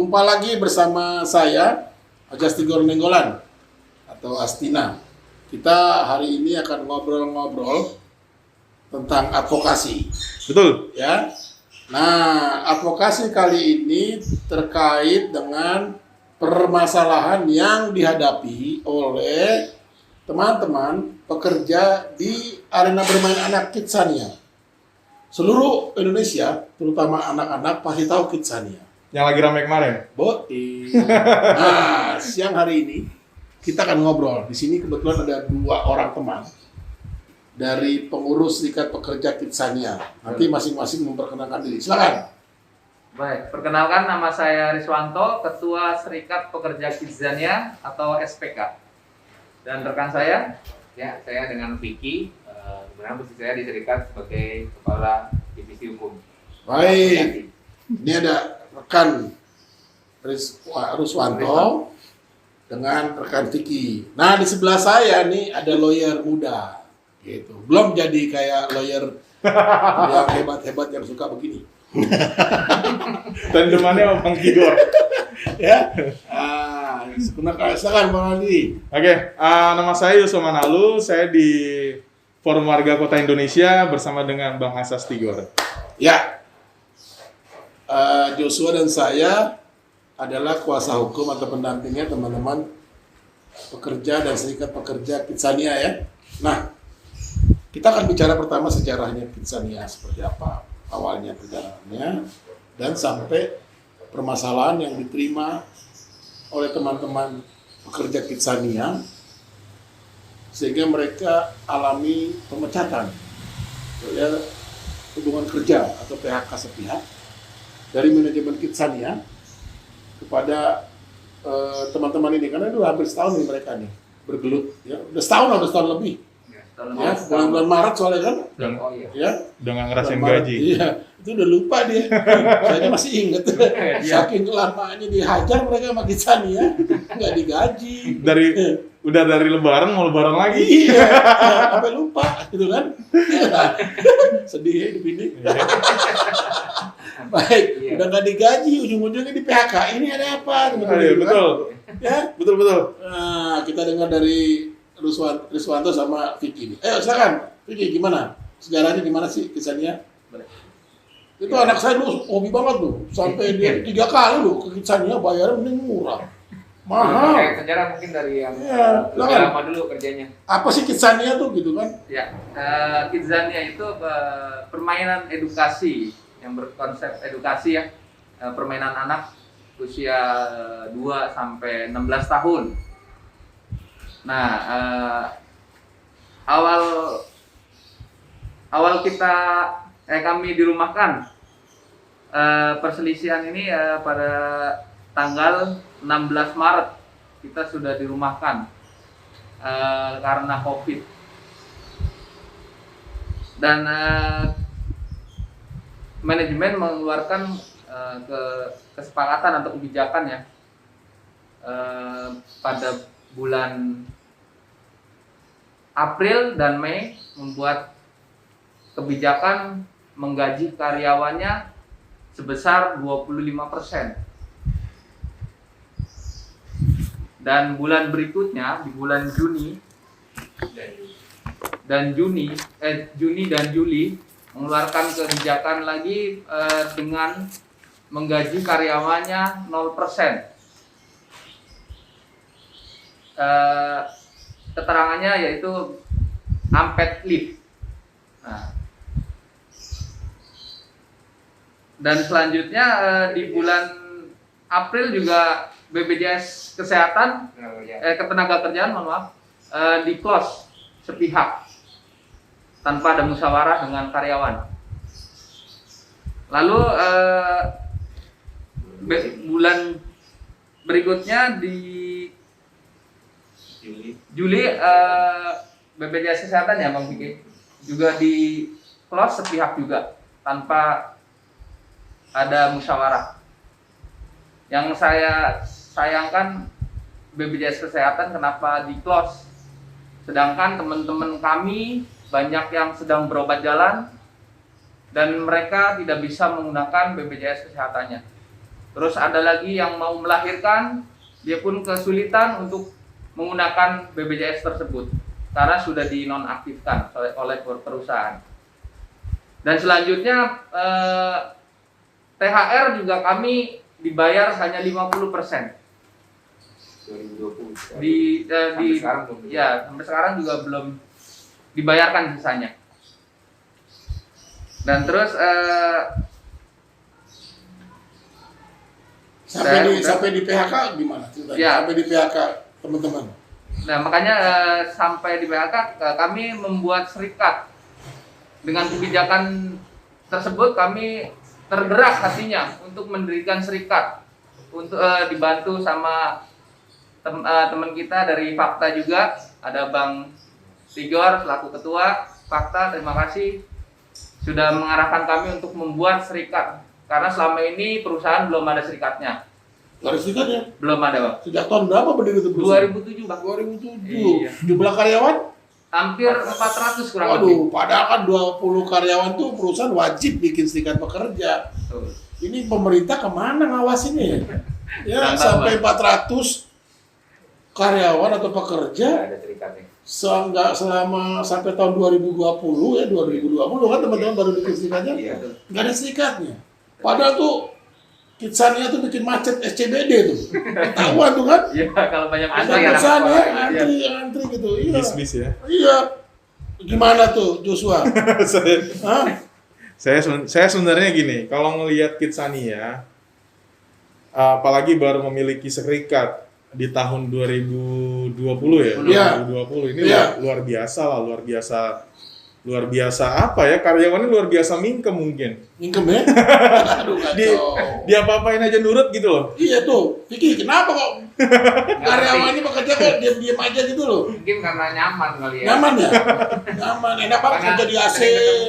Jumpa lagi bersama saya, Ajastigor Nenggolan atau Astina. Kita hari ini akan ngobrol-ngobrol tentang advokasi. Betul. Ya. Nah, advokasi kali ini terkait dengan permasalahan yang dihadapi oleh teman-teman pekerja di arena bermain anak Kidzania. Seluruh Indonesia, terutama anak-anak, pasti tahu Kidzania. Yang lagi ramai kemarin. Nah, siang hari ini kita akan ngobrol. Di sini kebetulan ada 2 orang teman dari pengurus Serikat Pekerja Kidzania. Nanti masing-masing memperkenalkan diri. Silakan. Baik, perkenalkan nama saya Riswanto, Ketua Serikat Pekerja Kidzania atau SPK. Dan rekan saya, Ya, saya dengan Vicky, sebenarnya posisi saya di serikat sebagai Kepala Divisi Hukum. Baik. Ini ada rekan Ruswanto dengan rekan Vicky. Nah, di sebelah saya nih ada lawyer muda. Gitu. Belum jadi kayak lawyer yang hebat-hebat yang suka begini. Dan temannya Bang Tigor. Ya. Silakan Bang Andi. Oke, nama saya Yusuf Manalu. Saya di Forum Warga Kota Indonesia bersama dengan Bang Asas Tigor. Ya. Joshua dan saya adalah kuasa hukum atau pendampingnya teman-teman pekerja dan Serikat Pekerja Kidzania ya. Nah, kita akan bicara pertama sejarahnya Kidzania seperti apa awalnya perjalanannya dan sampai permasalahan yang diterima oleh teman-teman pekerja Kidzania sehingga mereka alami pemecatan ya, hubungan kerja atau PHK sepihak dari manajemen Kidzania kepada teman-teman ini, karena itu hampir setahun nih mereka nih bergelut ya, udah setahun lebih ya, bulan Maret soalnya kan Oh iya. ya, Udah nggak ngerasain bulan Maret. gaji. Iya, itu udah lupa dia. Saya masih inget. Saking lamanya dihajar mereka sama Kidzania, nggak digaji. Udah dari lebaran mau lebaran lagi. Iya, sampai lupa gitu kan. Sedih ya hidup ini. Baik, Iya. udah nggak digaji, ujung-ujungnya di PHK. Ini ada apa? Iya, betul. Ya, Betul. nah, kita dengar dari Riswanto sama Vicky nih. Silakan, Vicky gimana? Sejarahnya gimana sih Kidzania? Itu anak saya dulu hobi banget tuh, sampai dia 3 kali loh ke Kidzania, bayarnya mending murah. Mahal. Kayak sejarah mungkin dari yang Iya, lebih silakan. lama dulu kerjanya. Apa sih Kidzania tuh gitu kan? ya, Kidzania itu permainan edukasi yang berkonsep edukasi ya, permainan anak usia 2 sampai 16 tahun. Nah, awal kami dirumahkan, perselisihan ini pada tanggal 16 Maret kita sudah dirumahkan karena COVID. Dan manajemen mengeluarkan kesepakatan atau kebijakan ya pada bulan April dan Mei, membuat kebijakan menggaji karyawannya sebesar 25%. Dan bulan berikutnya di bulan Juni dan Juli mengeluarkan kebijakan lagi dengan menggaji karyawannya 0%. Keterangannya yaitu unpaid leave. Nah, dan selanjutnya di bulan April juga BPJS Kesehatan, Ketenagakerjaan, di close sepihak tanpa ada musyawarah dengan karyawan. Lalu bulan berikutnya di Juli BPJS Kesehatan ya Bang Vicky juga di close sepihak juga tanpa ada musyawarah. Yang saya sayangkan BPJS Kesehatan kenapa di close, sedangkan teman-teman kami banyak yang sedang berobat jalan dan mereka tidak bisa menggunakan BPJS Kesehatannya. Terus ada lagi yang mau melahirkan, dia pun kesulitan untuk menggunakan BPJS tersebut karena sudah dinonaktifkan oleh perusahaan. Dan selanjutnya THR juga kami dibayar hanya 50%. 2020. Sampai sekarang belum. Ya, sampai sekarang juga belum dibayarkan sisanya. Dan terus sampai di PHK gimana? Ya. Sampai di PHK teman-teman. Nah, makanya sampai di PHK kami membuat serikat. Dengan kebijakan tersebut kami tergerak hatinya untuk mendirikan serikat, untuk dibantu sama teman kita dari Fakta juga, ada Bang Tigor selaku ketua Fakta. Terima kasih sudah mengarahkan kami untuk membuat serikat, karena selama ini perusahaan belum ada serikatnya. Gak ada serikatnya? Belum ada, Bang. Sejak tahun berapa berdiri itu perusahaan? 2007, Bang. 2007. Iya. Jumlah karyawan? Hampir 400 kurang lebih. Waduh, padahal kan 20 karyawan tuh perusahaan wajib bikin serikat pekerja. Tuh. Ini pemerintah kemana ngawasinnya ya? Ya, Nggak tahu, sampai Bang. 400 karyawan atau pekerja Nggak ada serikatnya. selama sampai tahun 2020 ya, 2020 kan teman-teman baru bikin serikatnya. Iya. Nggak ada serikatnya. Padahal tuh Kidsania tuh bikin macet SCBD tuh. Ketahuan tuh kan? Iya, kalau banyak Ada perusahaan. perusahaan ya, Iya. antri gitu. Iya. Bis ya. Iya. Gimana tuh Joshua? saya, Hah? saya sebenarnya gini, kalau ngelihat Kidsania, apalagi baru memiliki serikat di tahun 2020 ya, Iya. 2020 ini Iya. luar biasa lah, luar biasa apa ya, karyawannya luar biasa mingkem mungkin. Mingkem ya? Aduh, Di, kacau. dia apa-apain aja nurut gitu loh. Iya tuh, Vicky, kenapa kok karyawannya bekerja kok diam-diam aja gitu loh? Mungkin karena nyaman kali ya. Nyaman ya? Nyaman, enak banget kerja di AC.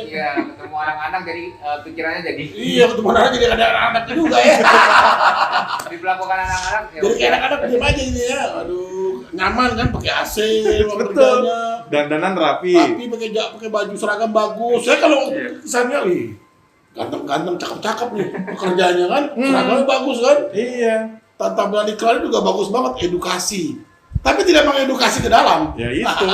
Iya, ketemu anak-anak jadi pikirannya jadi Iya, ketemu anak jadi ada anak juga ya. diperlakukan anak-anak ya. Jadi kayak anak-anak diam aja ini ya. Aduh, nyaman kan pakai AC ruang Betul. kerjanya. Dandanan rapi. Tapi pakai baju seragam bagus. Saya kalau Iya. kesannya, wih, ganteng-ganteng, cakep-cakep nih pekerjaannya kan. Seragamnya bagus kan. Iya. Tampilan iklan juga bagus banget, edukasi. Tapi tidak mengedukasi ke dalam. Ya itu.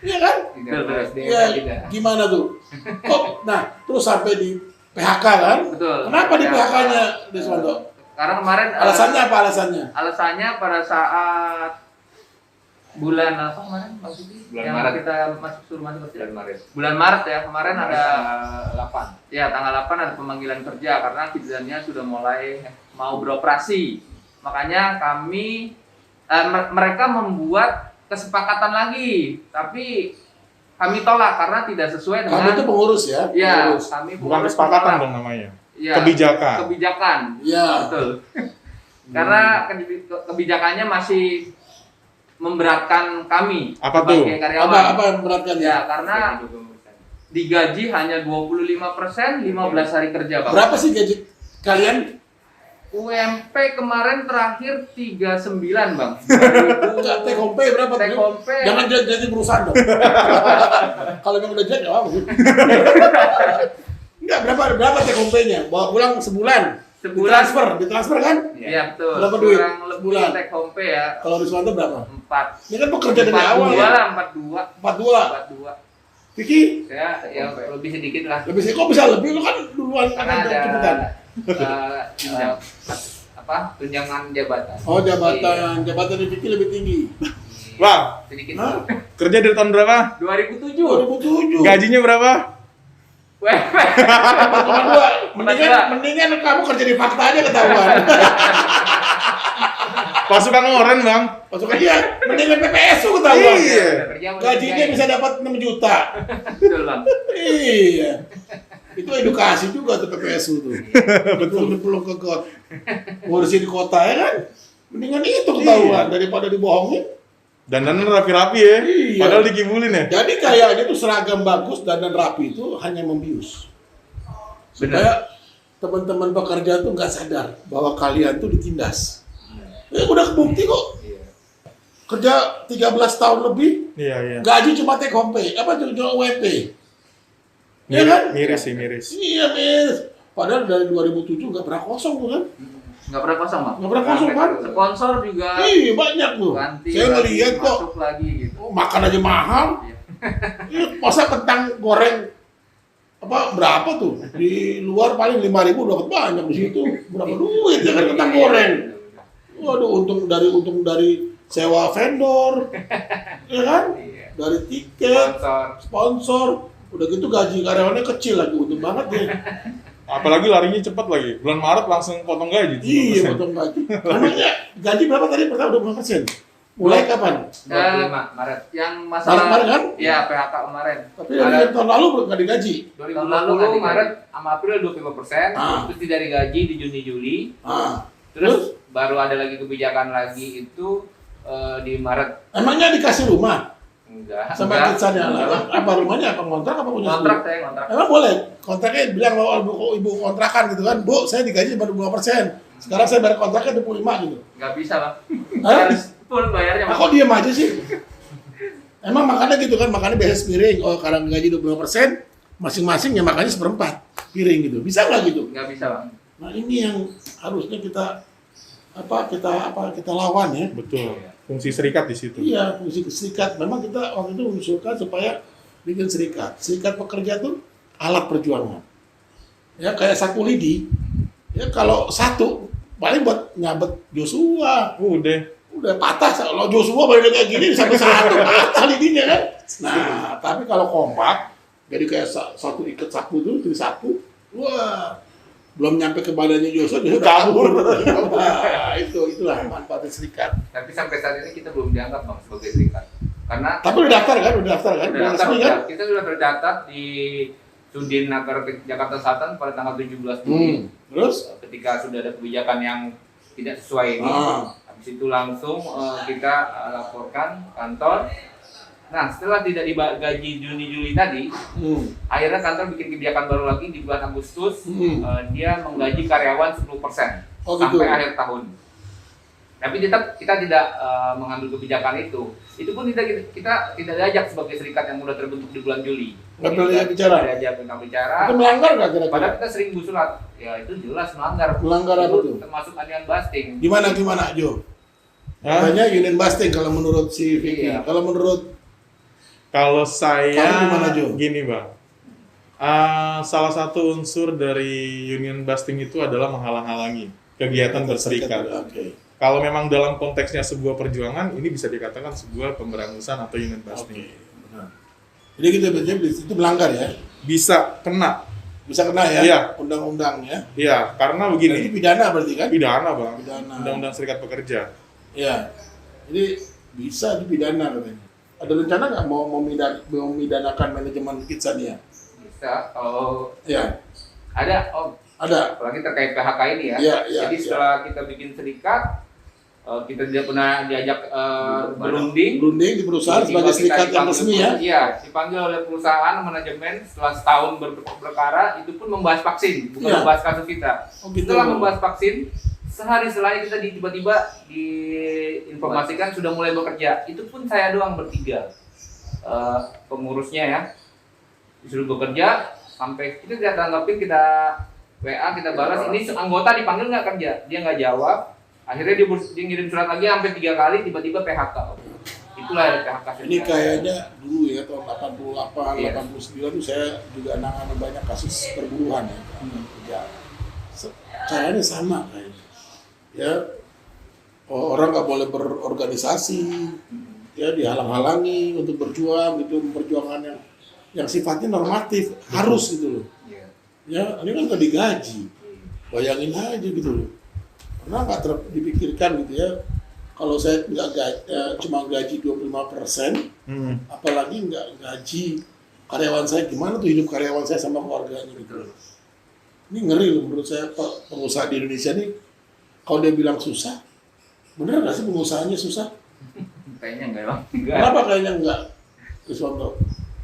Iya kan? Tidak Betul. SD Iya, tidak. gimana tuh? Kok, nah, terus sampai di PHK kan? Betul. Kenapa di Ya, PHK-nya, Deswanto? Karena kemarin Alasannya apa alasannya? alasannya pada saat bulan apa kemarin Bang Siti? Bulan Yang Maret. kita suruh masuk kerja. Bulan Maret. Bulan Maret ya, kemarin ada 8. ya tanggal 8 ada pemanggilan kerja karena Kidzania sudah mulai mau beroperasi. Makanya kami mereka membuat kesepakatan lagi, tapi kami tolak karena tidak sesuai dengan Kamu itu pengurus ya? ya, Pengurus. kami Bukan pengurus kesepakatan menolak. dong namanya. Ya, Kebijakan. kebijakan. Iya. Betul. Karena kebijakannya masih memberatkan kami Apa tuh? sebagai karyawan. Apa yang memberatkan Ya, karena digaji hanya 25%, 15 hari kerja, Bang. Berapa sih gaji kalian? UMP kemarin terakhir 39, Bang. Enggak, take home pay berapa? Take home pay. Jangan jadi perusahaan dong. Kalau memang udah jelek, nggak apa-apa. Enggak, berapa take home pay-nya? Bawa pulang sebulan. Sebulan. Ditransfer kan? Iya, betul. Berapa duit? Kurang lebih Sebulan. take home pay ya. Kalau Riswanto berapa? 4. Ini kan bekerja dari awal 42 ya. lah, 42. 42. 42. Vicky, Saya ya lebih sedikit lah. lebih sih, kok bisa lebih? Lu kan duluan Karena kan ada cepetan. apa tunjangan jabatan. Oh, jabatan di Vicky lebih tinggi. Bang, Sedikit. Hah? kerja dari tahun berapa? 2007. 2007. Gajinya berapa? Weh, 4,2. Mendingan kamu kerja di Fakta aja ketahuan. Pasukan oren, Bang. Pasukan iya, mendingan PPSU ketahuan. Iya. Gajinya bisa dapat 6 juta. betul, Bang. Iya. Itu edukasi juga tuh PPSU tuh. Betul ke kota. Ngurusin kota ya kan? Mendingan itu ketahuan daripada dibohongin. Dandanan rapi-rapi ya. Iya. Padahal dikibulin ya. Jadi kayaknya tuh seragam bagus dan rapi itu hanya membius. Supaya teman-teman pekerja tuh nggak sadar bahwa kalian tuh ditindas. Ya udah kebukti kok. Iya. Kerja 13 tahun lebih, Iya, iya. gaji cuma take home pay, apa tuh cuma UMP. Iya kan? Miris sih, miris. Iya, Miss. Padahal dari 2007 nggak pernah kosong tuh kan. Nggak pernah kosong, Bang. Nggak pernah kosong kan? Sponsor juga Iya banyak tuh. ganti, Saya ngeliat kok masuk lagi gitu. makan aja mahal. Iya. Iya, masa kentang goreng apa berapa tuh? Di luar paling 5.000 dapat banyak, di situ berapa duit ya kan kentang goreng. Waduh, untung dari sewa vendor, ya kan? Iya. Dari tiket, Sponsor. sponsor, udah gitu gaji karyawannya kecil lagi, untung banget deh. Apalagi larinya cepat lagi. Bulan Maret langsung potong gaji. Iya, potong gaji. Emangnya gaji berapa tadi pertama 20%? Mulai kapan? 25 Maret. Yang masalah Kemarin kan? Iya, PHK kemarin. Tapi dari tahun lalu nggak digaji. 2020 Maret sama April 25%, Ah. terus tidak digaji di Juni-Juli. Ah, Terus baru ada lagi kebijakan lagi itu di Maret. emangnya dikasih rumah Enggak. sama Enggak. kitsannya? Apa rumahnya? Apa kontrak? Apa punya Kontrak sendiri? saya kontrak. Emang boleh? Kontraknya bilang bahwa ibu kontrakan gitu kan, Bu, saya digaji baru 2%. Sekarang saya bayar kontraknya 25 gitu. Nggak bisa, Bang. Hah? Harus full bayarnya, Nah, Bang. kok diem aja sih? Emang makannya gitu kan, makannya biasa sepiring. Oh, karena gaji 25%, masing-masing ya makannya seperempat piring gitu. Bisa nggak gitu? Nggak bisa, Bang. Nah, ini yang harusnya kita lawan ya. Betul. Fungsi serikat di situ. Iya, fungsi serikat. Memang kita waktu itu mengusulkan supaya bikin serikat. Serikat pekerja tuh alat perjuangan. Ya kayak sapu lidi. Ya kalau satu paling buat nyabet Joshua. Udah patah. Kalau Joshua baru kayak gini sampai satu patah lidinya kan. Nah, tapi kalau kompak, jadi kayak satu ikat sapu tuh, jadi sapu. Wah, belum nyampe ke badannya Joshua kabur. Nah, itulah manfaatnya serikat. Tapi sampai saat ini kita belum dianggap Bang sebagai serikat. Karena Tapi udah daftar kan? Udah daftar kan? udah daftar, Resmi kan? kita sudah tercatat di Sudin Naker Jakarta Selatan pada tanggal 17 Juli. Terus? Ketika sudah ada kebijakan yang tidak sesuai ini, habis itu langsung kita laporkan kantor. Nah, setelah tidak digaji Juni-Juli tadi, akhirnya kantor bikin kebijakan baru lagi di bulan Agustus. Dia menggaji karyawan 10% Oh, gitu. sampai akhir tahun. Tapi tetap kita tidak mengambil kebijakan itu. Itu pun kita tidak diajak sebagai serikat yang sudah terbentuk di bulan Juli. Nggak boleh bicara? Tidak diajak tentang bicara. Itu melanggar nggak kira-kira? Padahal kita sering busulat. Ya itu jelas melanggar. Melanggar apa Itu tuh? termasuk anian busting. Gimana Jo? Hah? Katanya union busting kalau menurut si Vicky. Iya. Kalau menurut Kalau saya Kamu gimana, Jo? gini bang, salah satu unsur dari union busting itu adalah menghalang-halangi kegiatan berserikat. Oke. Kalau memang dalam konteksnya sebuah perjuangan, ini bisa dikatakan sebuah pemberangusan atau union Oke. busting. Benar. Jadi kita itu melanggar ya? Bisa kena, Bisa kena ya? Iya. Undang-undangnya. ya karena Berarti begini, pidana berarti kan? pidana bang, Pidana. undang-undang serikat pekerja. Iya. Jadi bisa dipidana katanya. Ada rencana nggak mau memidanakan manajemen Kidsania? Bisa. Kalau Iya. ada, Ada. apalagi terkait PHK ini ya. Iya, iya, Jadi iya. setelah kita bikin serikat, kita tidak pernah diajak berunding. Berunding di perusahaan sebagai Tiba-tiba serikat kita yang resmi ya? Iya, dipanggil oleh perusahaan manajemen setelah setahun berperkara, itu pun membahas vaksin, bukan Iya. membahas kasus kita. Oh, gitu. Setelah membahas vaksin, sehari setelahnya kita tiba-tiba diinformasikan sudah mulai bekerja. Itu pun saya doang bertiga, pengurusnya ya, disuruh bekerja sampai kita tidak tanggapin, kita WA, kita balas, ini anggota dipanggil nggak kerja, dia nggak jawab. Akhirnya dia ngirim surat lagi sampai 3 kali, tiba-tiba PHK. Itulah PHK. Ini kayaknya dulu ya tahun 88, Iya. 89 itu saya juga nangani banyak kasus perburuan ya. Ya. Kayaknya sama kayaknya. Ya, orang nggak boleh berorganisasi, ya dihalang-halangi untuk berjuang gitu, memperjuangkan yang sifatnya normatif, harus gitu loh. Iya. Ya, ini kan nggak digaji, bayangin aja gitu loh. Pernah nggak dipikirkan gitu ya, kalau saya cuma gaji 25%, apalagi nggak gaji karyawan saya, gimana tuh hidup karyawan saya sama keluarganya gitu loh. Ini ngeri loh menurut saya, pengusaha di Indonesia nih, kalau dia bilang susah, bener nggak sih pengusahanya susah? Kayaknya enggak, Bang. Kenapa kayaknya enggak? Kriswanto,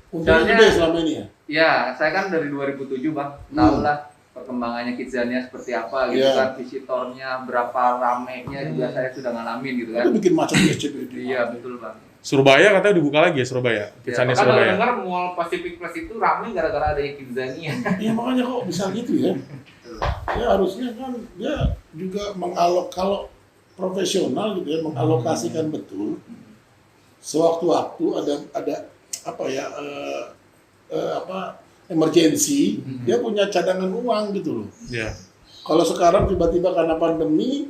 untungnya Soalnya- gede selama ini ya? Ya, saya kan dari 2007, Bang. Tahu lah perkembangannya Kidsania seperti apa gitu Iya. kan, visitornya berapa ramenya juga saya sudah ngalamin gitu kan. Itu bikin macet di SCBD. Iya, betul, Bang. Surabaya katanya dibuka lagi ya, Surabaya, Kidsania Bahkan kalau Surabaya. dengar Mall Pacific Place itu ramai gara-gara ada Kidzania. Iya makanya kok bisa gitu ya? Ya harusnya kan dia juga kalau profesional gitu ya, mengalokasikan betul sewaktu-waktu ada apa ya emergency, dia punya cadangan uang gitu loh. Ya. Kalau sekarang tiba-tiba karena pandemi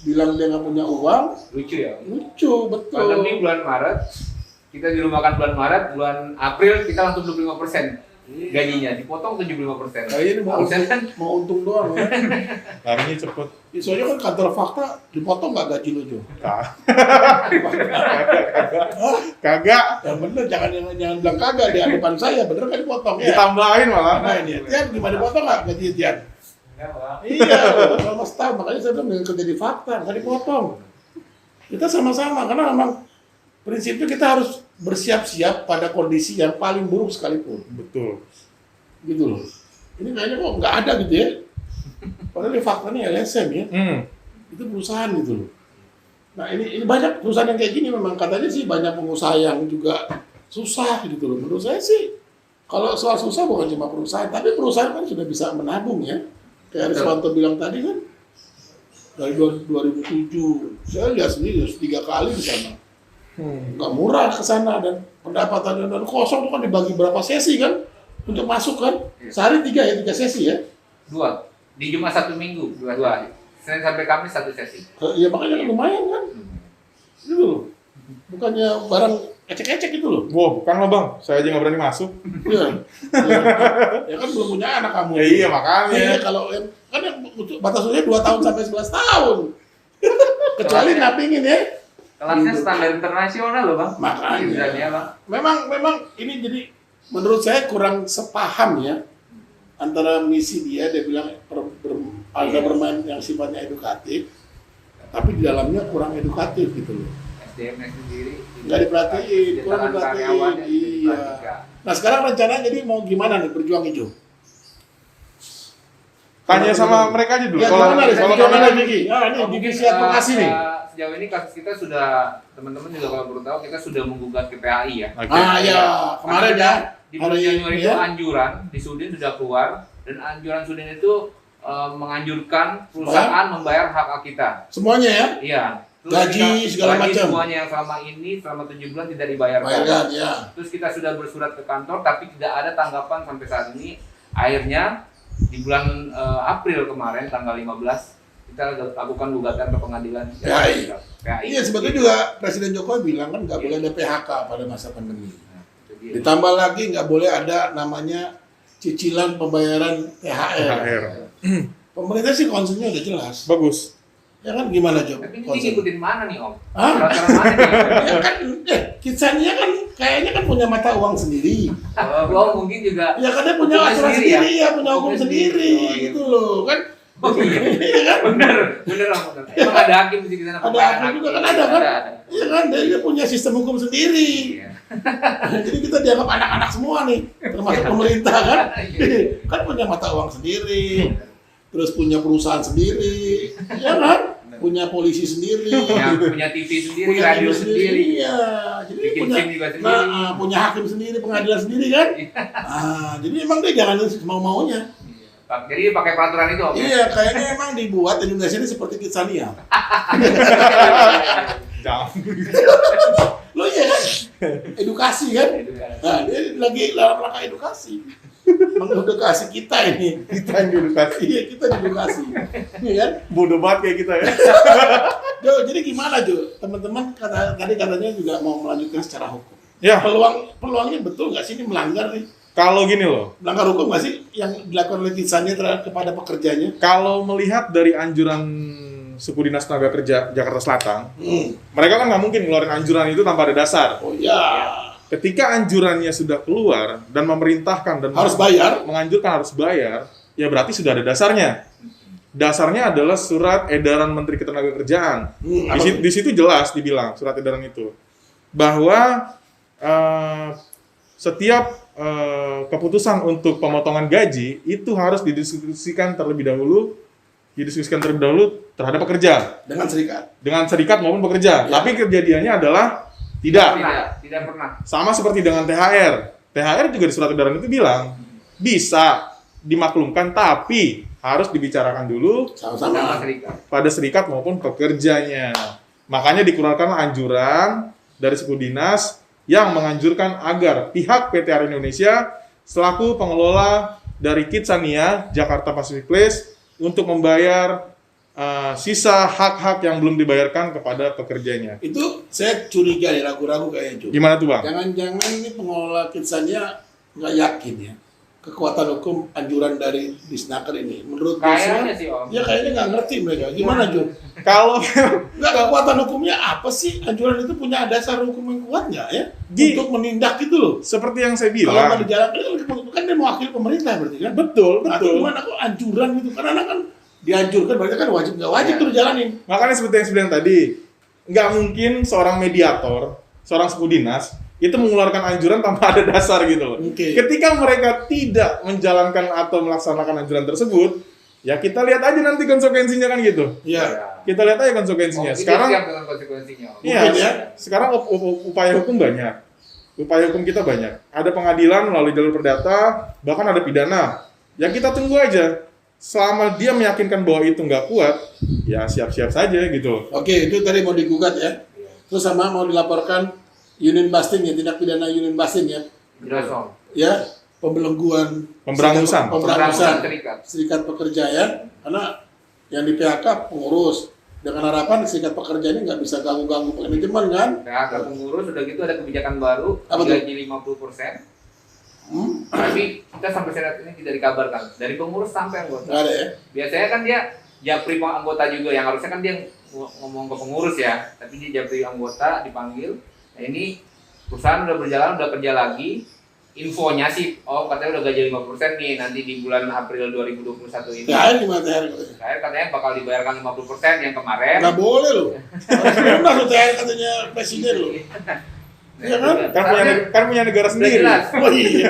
bilang dia nggak punya uang, Lucu ya. lucu betul. Pandemi bulan Maret, kita dirumahkan bulan Maret, bulan April kita langsung 25% gajinya, dipotong 75%. Nah, ini mau untung doang ya. Larinya cepet. Soalnya kan kantor fakta dipotong nggak gaji lu Jo? Kagak. Ya bener, jangan bilang kagak di depan saya, bener kan dipotong ya. Ditambahin malah. Nah ini, Tian gimana dipotong nggak gaji Tian? Iya, selama setahun, makanya saya bilang kerja di fakta, nggak dipotong. Kita sama-sama, karena memang prinsipnya kita harus bersiap-siap pada kondisi yang paling buruk sekalipun. Betul. Gitu loh. Ini kayaknya kok nggak ada gitu ya. Padahal di fakta ini LSM ya. Itu perusahaan gitu loh. Nah ini banyak perusahaan yang kayak gini, memang katanya sih banyak pengusaha yang juga susah gitu loh. Menurut saya sih, kalau soal susah bukan cuma perusahaan, tapi perusahaan kan sudah bisa menabung ya. Kayak Riswanto bilang tadi kan, dari 2007, saya lihat sendiri 3 kali di sana. Nggak murah ke sana, dan pendapatannya dan kosong tuh kan dibagi berapa sesi kan untuk masuk kan. Sehari 3 sesi ya. 2 di Jumat 1 minggu, 2 Senin sampai Kamis 1 sesi. Ya makanya kan lumayan kan. Gitu loh. Bukannya barang ecek-ecek gitu loh. Wow, bukan loh bang, saya aja nggak berani masuk. Iya. Ya kan belum punya anak kamu. Ya, iya makanya. Iya, kalau yang kan yang batas usia 2 tahun sampai 11 tahun. Kecuali napingin ya. Kelasnya standar internasional loh bang. Makanya. Ya, bang. Memang ini jadi menurut saya kurang sepaham ya antara misi dia bilang ada bermain yang sifatnya edukatif, tapi di dalamnya kurang edukatif gitu loh. SDM-nya sendiri Nggak diperhatiin, kurang tangan diperhatiin. karyawannya Iya. diperhatikan. Nah sekarang rencananya jadi mau gimana nih berjuang hijau? Tanya sama mereka aja dulu. Ya, Kalau gimana nih? kalau Gimana kalian Diki? Ah, ini Oh, Diki mungkin, siap lokasi nih. sejauh ini kasus kita sudah, teman-teman juga kalau perlu tahu, kita sudah menggugat ke PAI ya. Oke. Ah ya, kemarin ya. Di bulan Hari Januari ini itu ya. anjuran di Sudin sudah keluar, dan anjuran Sudin itu menganjurkan perusahaan membayar hak kita. Semuanya ya. Iya. Gaji, segala gaji macam. semuanya yang selama ini selama 7 bulan tidak dibayarkan. Bayarkan ya. Terus kita sudah bersurat ke kantor, tapi tidak ada tanggapan sampai saat ini. Akhirnya di bulan April kemarin tanggal 15 kita lakukan gugatan ke pengadilan. PAI. PAI. Iya sebetulnya juga Presiden Jokowi bilang kan nggak boleh ada PHK pada masa pandemi. Nah, itu dia. Ditambah lagi nggak boleh ada namanya cicilan pembayaran THR. THR. Pemerintah sih concernnya udah jelas. Bagus. Ya kan gimana Jok? Tapi ini Concern. ngikutin mana nih Om? Hah? Peraturan mana nih? Ya kan, Kidsania kan kayaknya kan punya mata uang sendiri. Oh, mungkin juga. Ya kan dia punya Hukumnya aturan sendiri ya? sendiri ya, punya hukum Hukumnya sendiri sendiri. gitu loh kan. Oh iya, Iya kan? bener Om. Bener. Emang ada hakim di sana. Ada hakim juga kan ada kan? Iya kan, dia punya sistem hukum sendiri. Iya. Jadi kita dianggap anak-anak semua nih, termasuk pemerintah kan. Kan punya mata uang sendiri, terus punya perusahaan sendiri, ya kan? Punya polisi sendiri, Punya TV sendiri, punya radio TV sendiri. ya. Jadi Bikin punya, SIM juga sendiri. punya hakim sendiri, pengadilan sendiri kan. Jadi emang dia jangan mau-maunya. Jadi pakai peraturan itu Om. ya? Iya, kayaknya emang dibuat Indonesia ini seperti Kidsania. Jangan. Lo iya kan? Edukasi kan? Nah, dia lagi dalam rangka edukasi. Mengedukasi kita ini. Kita yang diedukasi. Iya, kita diedukasi. Iya kan? Bodoh banget kayak kita ya. Jo, jadi gimana Jo? Teman-teman tadi katanya juga mau melanjutkan secara hukum. Ya, Peluangnya betul nggak sih ini melanggar nih? kalau gini loh. Melanggar hukum nggak sih yang dilakukan oleh Kidsania kepada pekerjanya? Kalau melihat dari anjuran Suku Dinas Tenaga Kerja Jakarta Selatan, mereka kan nggak mungkin ngeluarin anjuran itu tanpa ada dasar. Oh ya, Ketika anjurannya sudah keluar dan memerintahkan dan harus bayar. menganjurkan harus bayar, ya berarti sudah ada dasarnya. Dasarnya adalah surat edaran Menteri Ketenagakerjaan. Di situ jelas dibilang surat edaran itu bahwa setiap keputusan untuk pemotongan gaji itu harus didiskusikan terlebih dahulu terhadap pekerja dengan serikat maupun pekerja. Ya. Tapi kejadiannya adalah tidak. Tidak pernah. Sama seperti dengan THR. THR juga di surat edaran itu bilang bisa dimaklumkan tapi harus dibicarakan dulu Sama-sama. Sama serikat. pada serikat maupun pekerjanya. Makanya dikeluarkan anjuran dari suku dinas yang menganjurkan agar pihak PT Aren Indonesia selaku pengelola dari Kidsania Jakarta Pacific Place untuk membayar sisa hak-hak yang belum dibayarkan kepada pekerjanya. Itu saya curiga nih, ragu-ragu kayaknya Ju. Gimana tuh Bang? Jangan-jangan ini pengelola Kidsania nggak yakin ya kekuatan hukum anjuran dari Disnaker ini. Menurut Kayaknya Disna, sih Om. ya kayaknya nggak ngerti mereka. Gimana Ju? Kalau Nggak, kekuatan hukumnya apa sih? Anjuran itu punya dasar hukum yang kuat nggak ya? Untuk menindak gitu loh. seperti yang saya Kalau nggak bilang, dijalankan, kan dia mewakili pemerintah berarti kan? betul, Atau betul. gimana kok anjuran gitu? Karena kan dianjurkan, berarti kan wajib nggak wajib tuh dijalanin. Makanya seperti yang saya bilang tadi, nggak mungkin seorang mediator, seorang suku dinas, itu mengeluarkan anjuran tanpa ada dasar gitu loh. Oke. Ketika mereka tidak menjalankan atau melaksanakan anjuran tersebut, ya kita lihat aja nanti konsekuensinya kan gitu. Iya. Kita lihat aja konsekuensinya. Om, itu Sekarang, siap dengan konsekuensinya Om. iya, Mungkin ya. sekarang upaya hukum banyak. Upaya hukum kita banyak. Ada pengadilan melalui jalur perdata, bahkan ada pidana. Ya kita tunggu aja. Selama dia meyakinkan bahwa itu nggak kuat, ya siap-siap saja gitu. Oke, itu tadi mau digugat ya. Terus sama mau dilaporkan union busting ya, tindak pidana union busting ya. Jelas Om. Ya, pembelengguan, Pemberangusan. pemberangusan Serikat. serikat pekerja ya. Karena yang di PHK pengurus, dengan harapan serikat pekerja ini nggak bisa ganggu-ganggu manajemen kan. PHK pengurus udah gitu ada kebijakan baru Apa tuh? gaji 50%. Tapi kita sampai saat ini tidak dikabarkan dari pengurus sampai anggota. Nggak ada ya. Biasanya kan dia japri anggota juga yang harusnya kan dia ngomong ke pengurus ya, tapi dia japri anggota dipanggil. Nah ini perusahaan udah berjalan, udah kerja lagi. Infonya sih, oh katanya udah gaji 5% nih nanti di bulan April 2021 ini. THR gimana THR? THR katanya bakal dibayarkan 50% yang kemarin. Nggak boleh loh. Harus rendah loh THR katanya presiden loh. Iya kan? Kan punya negara Udah sendiri. jelas. Oh iya.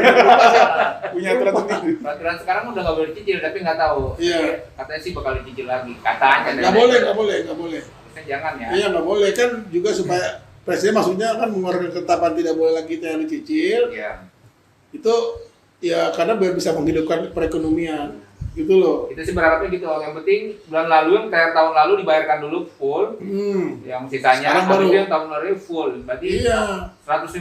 Punya aturan sendiri. Peraturan sekarang udah nggak boleh dicicil, tapi nggak tahu. Iya. Katanya sih bakal dicicil lagi. Katanya. Nggak boleh, nggak boleh, nggak boleh. Harusnya jangan ya. Iya nggak boleh kan juga supaya presiden maksudnya kan mengeluarkan ketetapan tidak boleh lagi THR dicicil. Iya. Itu ya karena biar bisa menghidupkan perekonomian gitu loh. Kita sih berharapnya gitu. Yang penting bulan lalu yang THR tahun lalu dibayarkan dulu full. Yang sisanya Sekarang baru. habis itu yang tahun lalu full. Berarti Iya. 150%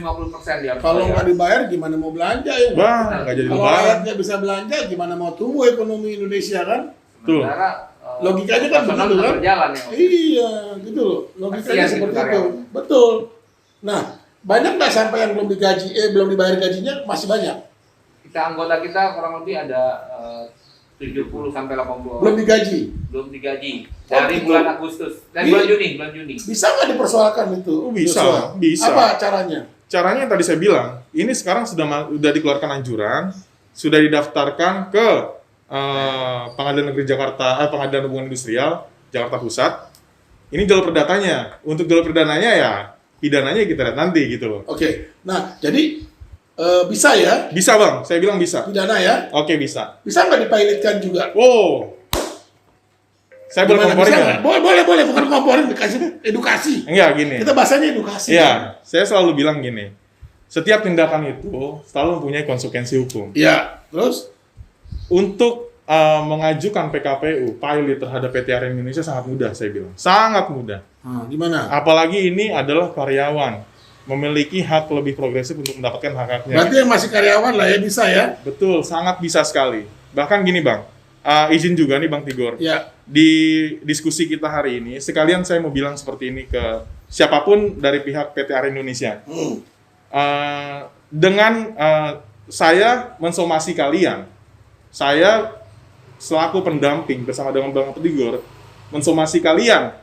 dia harus Kalau bayar. nggak dibayar gimana mau belanja ya? Bang, nggak jadi Kalau lebaran. rakyat nggak bisa belanja gimana mau tumbuh ekonomi Indonesia kan? Tuh. Sementara Logikanya kan operasional begitu tetap kan? berjalan ya. Om. Iya, gitu loh. Logikanya Kasihan seperti gitu itu. karyawan. Betul. Nah, banyak nggak sampai yang belum digaji, belum dibayar gajinya masih banyak. Kita anggota kita kurang lebih ada 70 sampai 80 Belum orang. digaji. Belum digaji Oh, dari gitu. bulan Agustus dan Iya. bulan Juni. Bisa nggak dipersoalkan itu? Oh, bisa, Joshua? bisa. Apa caranya? Caranya yang tadi saya bilang, ini sekarang sudah dikeluarkan anjuran, sudah didaftarkan ke Pengadilan Negeri Jakarta, Pengadilan Hubungan Industrial Jakarta Pusat. Ini jalur perdatanya. Untuk jalur perdananya ya pidananya kita lihat nanti gitu loh. Oke. Nah, jadi bisa ya Bisa Bang, saya bilang bisa. pidana ya? Oke bisa. Bisa nggak dipilotkan juga? Wow. Saya boleh Gimana, komporin bisa nggak? nggak? Boleh, bukan komporin, dikasih edukasi. Enggak gini. Kita bahasanya edukasi. Iya, saya selalu bilang gini. Setiap tindakan itu selalu mempunyai konsekuensi hukum. Iya. Terus? Untuk mengajukan PKPU pilot terhadap PT Aren Indonesia sangat mudah, saya bilang. Sangat mudah. Gimana? Apalagi ini adalah karyawan, memiliki hak lebih progresif untuk mendapatkan hak-haknya. Berarti yang masih karyawan lah ya bisa ya? Betul, sangat bisa sekali. Bahkan gini Bang, izin juga nih Bang Tigor. Ya. Di diskusi kita hari ini, sekalian saya mau bilang seperti ini ke siapapun dari pihak PT Aren Indonesia. Dengan saya mensomasi kalian, saya selaku pendamping bersama dengan Bang Tigor, mensomasi kalian,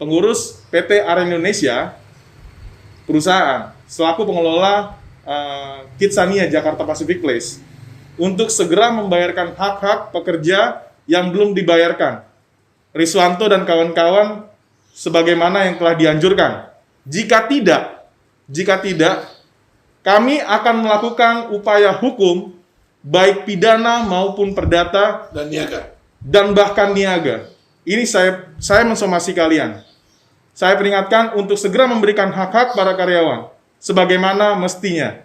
pengurus PT Aren Indonesia, perusahaan, selaku pengelola Kidsania Jakarta Pacific Place, untuk segera membayarkan hak-hak pekerja yang belum dibayarkan. Riswanto dan kawan-kawan sebagaimana yang telah dianjurkan. Jika tidak, kami akan melakukan upaya hukum baik pidana maupun perdata Dan niaga. dan bahkan niaga. Ini saya mensomasi kalian. Saya peringatkan untuk segera memberikan hak-hak para karyawan sebagaimana mestinya.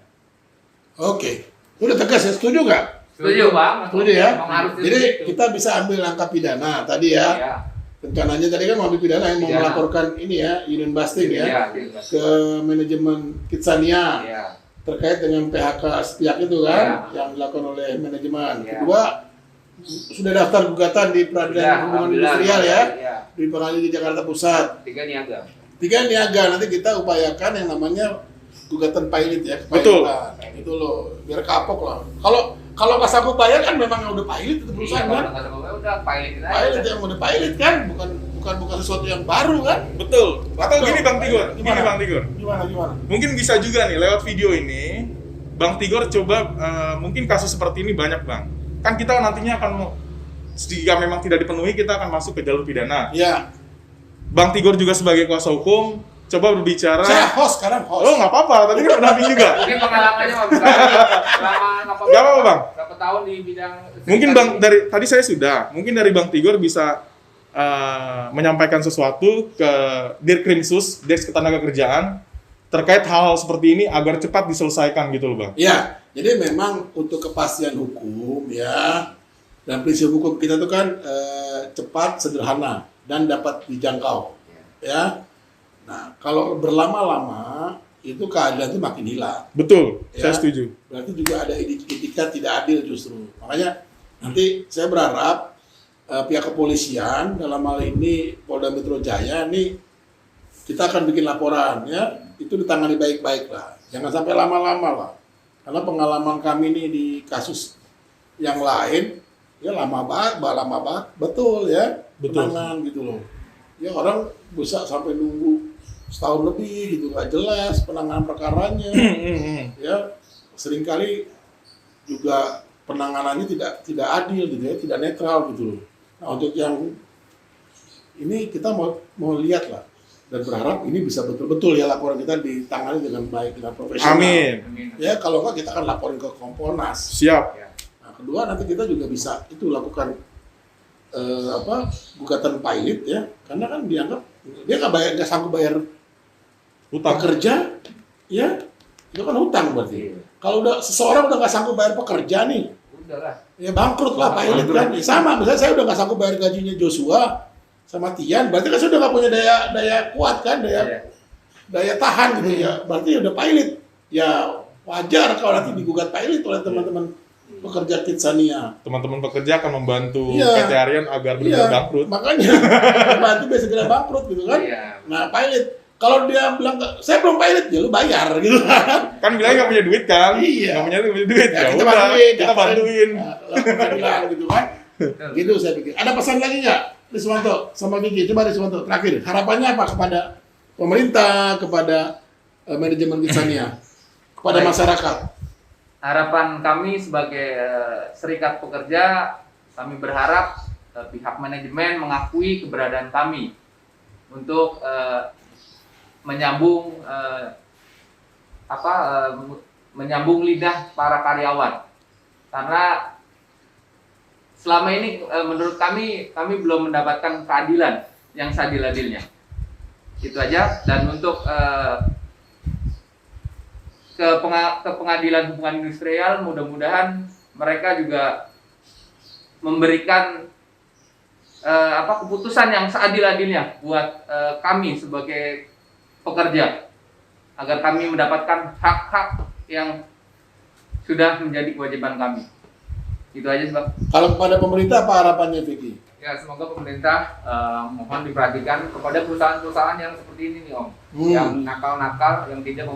Oke. Udah tegas ya? Setuju nggak? Setuju, Bang. Setuju ya? Memang harus Jadi begitu. kita bisa ambil langkah pidana tadi ya. Iya. Rencananya tadi kan mau ambil pidana yang mau Pidana. melaporkan ini ya, union busting ya, Iya. ke manajemen Kitsania Iya. terkait dengan PHK sepihak itu kan, Iya. yang dilakukan oleh manajemen. Iya. Kedua, sudah daftar gugatan di Peradilan Hubungan Industrial ya, Iya. di Pengadilan di Jakarta Pusat. 3 niaga. 3 niaga, nanti kita upayakan yang namanya gugatan pilot ya. Betul. kepilotan. Itu loh, biar kapok lah. Kalau nggak sanggup bayar kan memang udah pilot itu Iya, perusahaan kalau kan. nggak sama gue udah pilotin aja. Pilot yang udah pilot kan, bukan sesuatu yang baru kan. Betul. Atau gini Bang Tigor, gini Gimana? Bang Tigor. Gimana? Mungkin bisa juga nih lewat video ini, Bang Tigor coba mungkin kasus seperti ini banyak Bang. Kan kita nantinya akan jika memang tidak dipenuhi kita akan masuk ke jalur pidana. Ya, Bang Tigor juga sebagai kuasa hukum coba berbicara. saya host sekarang host. Oh nggak apa-apa, tadi kan pendamping juga. Mungkin pengalamannya mah bisa selama Nggak apa-apa, Bang. berapa tahun di bidang Mungkin Bang dari tadi saya sudah, mungkin dari Bang Tigor bisa menyampaikan sesuatu ke Dirkrimsus, Des Ketenagakerjaan terkait hal-hal seperti ini agar cepat diselesaikan gitu loh Bang. Ya, jadi memang untuk kepastian hukum ya, dan prinsip hukum kita itu kan cepat, sederhana, dan dapat dijangkau. Ya, nah kalau berlama-lama itu keadilan itu makin hilang. Betul, Ya. saya setuju. Berarti juga ada etikat tidak adil justru. Makanya nanti saya berharap pihak kepolisian dalam hal ini Polda Metro Jaya ini kita akan bikin laporan ya, itu ditangani baik-baik lah. Jangan sampai lama-lama lah. Karena pengalaman kami ini di kasus yang lain ya lama banget, betul ya, Betul. penanganan gitu loh. Ya orang bisa sampai nunggu setahun lebih gitu, nggak jelas penanganan perkaranya. Ya seringkali juga penanganannya tidak adil gitu ya, tidak netral gitu loh. Nah untuk yang ini kita mau lihat lah dan berharap ini bisa betul-betul ya laporan kita ditangani dengan baik, dengan profesional. Amin. Ya kalau enggak kita akan laporin ke Kompolnas. Siap. Nah kedua nanti kita juga bisa itu lakukan gugatan pilot ya, karena kan dianggap dia nggak sanggup bayar Utang. pekerja, ya itu kan hutang berarti. Kalau seseorang udah nggak sanggup bayar pekerja nih, udahlah. ya bangkrut lah pilot kan. Ya, sama, misalnya saya udah nggak sanggup bayar gajinya Joshua sama Tian, berarti kan saya udah nggak punya daya kuat kan, daya tahan gitu ya. Berarti udah pilot. Ya wajar kalau nanti digugat pilot oleh teman-teman pekerja Kitsania. Teman-teman pekerja akan membantu Iya. PT Aryan agar benar bangkrut. Makanya berarti biar segera bangkrut gitu kan. Iya. Nah pilot, kalau dia bilang saya belum pilot, ya lu bayar gitu kan. Kan bilangnya nggak punya duit kan? Iya. Nggak punya duit. Ya, Ya, kita udah, bantuin, kita bantuin. Lakukan bilang gitu kan. Gitu saya pikir. Ada pesan lagi nggak, Riswanto sama Kiki? Coba Riswanto terakhir. Harapannya apa kepada pemerintah, kepada manajemen Kitsania, kepada Baik. masyarakat? Harapan kami sebagai serikat pekerja, kami berharap pihak manajemen mengakui keberadaan kami untuk menyambung menyambung lidah para karyawan. Karena selama ini menurut kami belum mendapatkan keadilan yang seadil-adilnya. Itu aja. Dan untuk ke pengadilan hubungan industrial, mudah-mudahan mereka juga memberikan keputusan yang seadil-adilnya buat kami sebagai pekerja, agar kami mendapatkan hak-hak yang sudah menjadi kewajiban kami. Itu aja sih, Bang. Kalau kepada pemerintah apa harapannya, Vicky? Ya, semoga pemerintah mohon diperhatikan kepada perusahaan-perusahaan yang seperti ini nih Om, yang nakal-nakal, yang tidak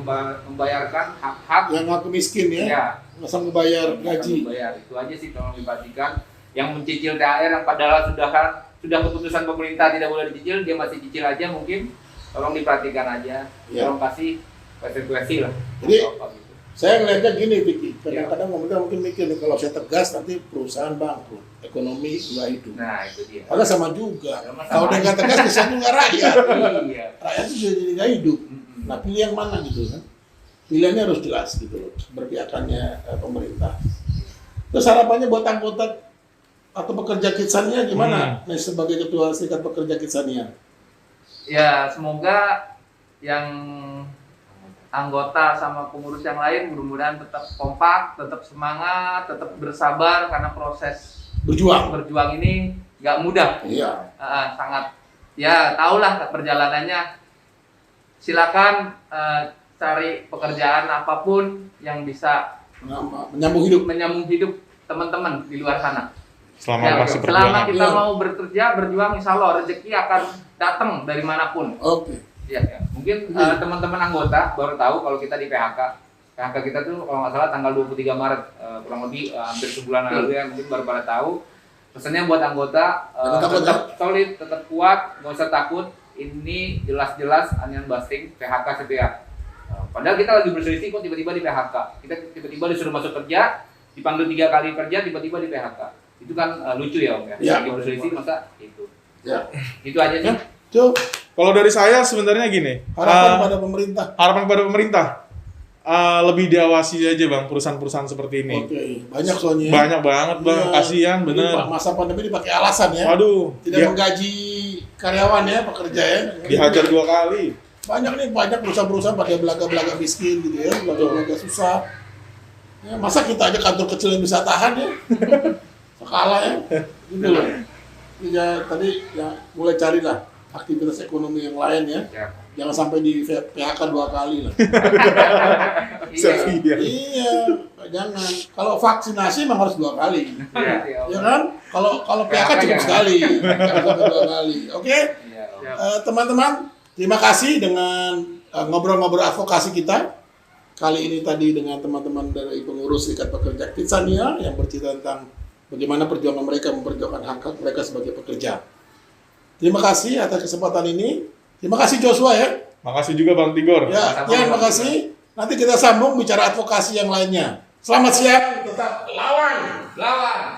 membayarkan hak-hak Yang ngaku miskin ya, ya, nggak sanggup bayar yang gaji. membayar. Itu aja sih tolong diperhatikan. Yang mencicil THR yang padahal sudah keputusan pemerintah tidak boleh dicicil, dia masih cicil aja mungkin. Tolong diperhatikan aja. Ya. Tolong kasih konsekuensi lah. Jadi, Apa gitu. Saya ngeliatnya gini, Vicky. Kadang-kadang pemerintah mungkin mikir nih, kalau saya tegas nanti perusahaan bangkrut, ekonomi nggak hidup. Nah, itu dia. Padahal sama juga. Sama-sama. Kalau dia nggak tegas, kesian juga rakyat. Iya. Rakyat itu jadi nggak hidup. Nah, pilih yang mana gitu kan? Pilihannya harus jelas gitu loh, berpihakannya pemerintah. Terus harapannya buat anggota atau pekerja Kitsania gimana? Nih sebagai ketua serikat pekerja Kitsania. Ya, semoga yang anggota sama pengurus yang lain mudah-mudahan tetap kompak, tetap semangat, tetap bersabar karena proses berjuang ini nggak mudah. Iya. Sangat ya tahulah perjalanannya. Silakan cari pekerjaan apapun yang bisa menyambung hidup teman-teman di luar sana. Selama masih selama perjuangan. kita mau bekerja, berjuang, insya Allah rezeki akan datang dari manapun. Oke. Ya. Mungkin teman-teman anggota baru tahu kalau kita di PHK. PHK kita tuh kalau nggak salah tanggal 23 Maret, kurang lebih hampir sebulan lalu ya, mungkin baru pada tahu. Pesannya buat anggota tetap solid, tetap kuat, nggak usah takut. Ini jelas-jelas onion busting, PHK sepihak. Padahal kita lagi berselisih kok tiba-tiba di PHK. Kita tiba-tiba disuruh masuk kerja, dipanggil 3 kali kerja, tiba-tiba di PHK. Itu kan lucu ya Om ya. Ya. Lagi berselisih masa itu. Ya. Itu aja sih. Cuk, Kalau dari saya sebenarnya gini, harapan pada pemerintah. harapan kepada pemerintah lebih diawasi aja bang perusahaan-perusahaan seperti ini. Oke, banyak soalnya. Banyak banget bang, Iya. kasihan Ini bener. masa pandemi dipakai alasan ya. Waduh, Tidak menggaji karyawan ya, pekerja ya. dihajar 2 kali. Banyak perusahaan-perusahaan pada belaga-belaga miskin gitu ya, belaga-belaga susah. Ya, masa kita aja kantor kecil yang bisa tahan ya? Sekala ya. Gitu loh. Ya, tadi ya mulai carilah aktivitas ekonomi yang lain ya. Ya. Jangan sampai di PHK 2 kali lah. Iya. Iya, jangan. Kalau vaksinasi memang harus 2 kali. Iya. Ya kan? Kalau PHK cukup sekali. Jangan sampai 2 kali. Oke? Iya. Teman-teman, terima kasih dengan ngobrol-ngobrol advokasi kita. Kali ini tadi dengan teman-teman dari pengurus Serikat Pekerja Kitsania yang bercerita tentang bagaimana perjuangan mereka memperjuangkan hak mereka sebagai pekerja. Terima kasih atas kesempatan ini. Terima kasih Joshua ya. Makasih juga Bang Tigor. Ya, terima kasih. Nanti kita sambung bicara advokasi yang lainnya. Selamat siang, tetap lawan. Lawan.